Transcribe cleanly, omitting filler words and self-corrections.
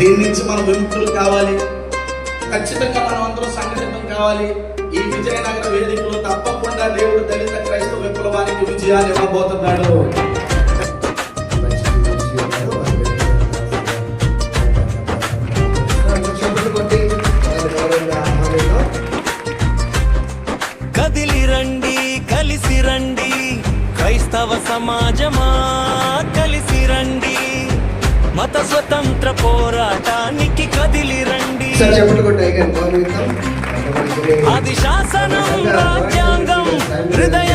దీని నుంచి మనం విముక్తులు కావాలి. ఖచ్చితంగా మనం అందరం సంఘటితం కావాలి. ఈ విజయనగర వేదికలో తప్పకుండా దేవుడు దళిత క్రైస్తవ విప్లవానికి విజయాలు ఇవ్వబోతున్నాడు. కదిలి రండి, కలిసి రండి, క్రైస్తవ సమాజమా కలిసి రండి, మత స్వతంత్ర పోరాటానికి కదిలి రండి. ఆది శాసనం రాజ్యాంగం హృదయ